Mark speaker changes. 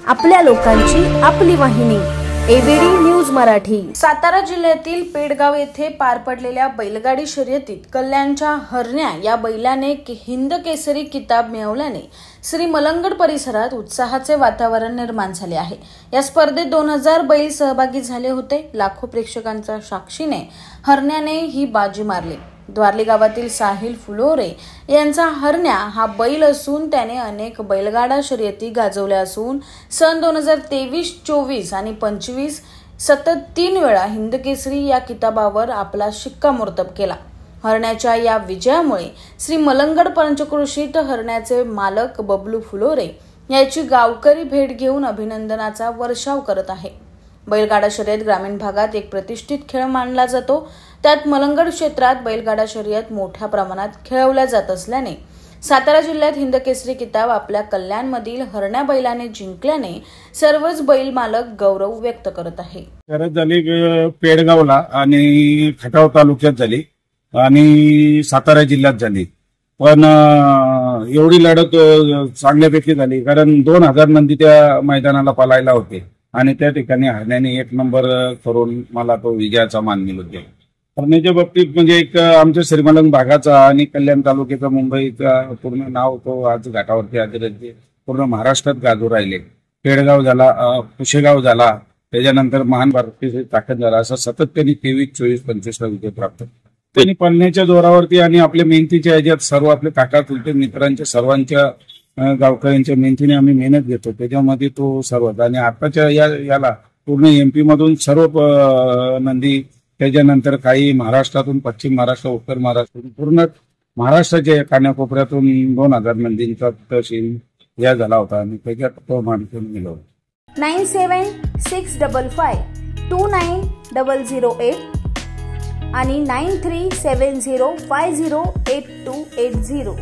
Speaker 1: आपल्या लोकांची आपली वाहिनी एबीडी न्यूज मराठी।
Speaker 2: सातारा जिल्ह्यातील पेडगाव येथे पार पडलेल्या बैलगाडी शर्यतीत कल्याणच्या हरण्या या बैलाने हिंद केसरी किताब मिळवल्याने श्री मलंगड परिसरात उत्साहाचे वातावरण निर्माण झाले आहे। या स्पर्धेत 2000 बैल सहभागी झाले होते। लाखो प्रेक्षकांच्या साक्षीने हरण्याने ही बाजी मारली। द्वारली गावातील साहिल फुलोरे यांचा हरण्या हा बैल असून त्याने अनेक बैलगाडा शर्यती गाजवल्या असून सन 2023, 24 आणि 25 सतत 3 वेळा हिंद केसरी या किताबावर आपला शिक्कामोर्तब केला। हरण्याच्या या विजयामुळे श्री मलंगड पंचक्रोशीत हरण्याचे मालक बबलू फुलोरे याची गावकरी भेट घेऊन अभिनंदनाचा वर्षाव करत आहे। बैलगाडा शर्यत ग्रामीण भागात एक प्रतिष्ठित खेळ मानला जातो। त्यात मलंगड क्षेत्रात बैलगाडा शर्यत मोठ्या प्रमाणात खेळवल्या जात असल्याने सातारा जिल्ह्यात हिंद केसरी किताब आपल्या कल्याणमधील हरण्या बैलाने जिंकल्याने सर्वच बैल मालक गौरव व्यक्त करत आहे।
Speaker 3: शर्यत झाली पेडगावला आणि खटाव तालुक्यात झाली आणि सातारा जिल्ह्यात झाली, पण एवढी लढत चांगल्यापैकी झाली कारण 2000 नंदी त्या मैदानाला पळायला होते आणि त्या ठिकाणी हरण्याने 1 नंबर करून मला तो विजयाचा मान मिळवला। हरण्याच्या बाबतीत म्हणजे एक आमच्या श्रीमलंग भागाचा आणि कल्याण तालुक्याचा मुंबईचा पूर्ण नाव तो आज घाटावरती आदरांचे पूर्ण महाराष्ट्रात गाजू राहिले। पेडगाव झाला, कुशेगाव झाला, त्याच्यानंतर महान भारतीय ताकद झाला, असं सतत त्यांनी 23, 24, 25 विजय प्राप्त। त्यांनी पळण्याच्या जोरावरती आणि आपल्या मेहनतीच्या ह्याच्यात सर्व आपले काका चुलते मित्रांच्या सर्वांच्या गावकऱ्यांच्या मेहनतीने आम्ही मेहनत घेतो, त्याच्यामध्ये तो सर्वच। आणि आताच्या याला पूर्ण एमपी मधून सर्व नंदी, त्याच्यानंतर काही महाराष्ट्रातून, पश्चिम महाराष्ट्र, उत्तर महाराष्ट्रातून, पूर्ण महाराष्ट्राच्या कानाकोपऱ्यातून 2000 नंदींचा तहसील या झाला होता आणि त्याच्यात तो मानकून मिळवला।
Speaker 1: 9765290008 आणि 9370508280।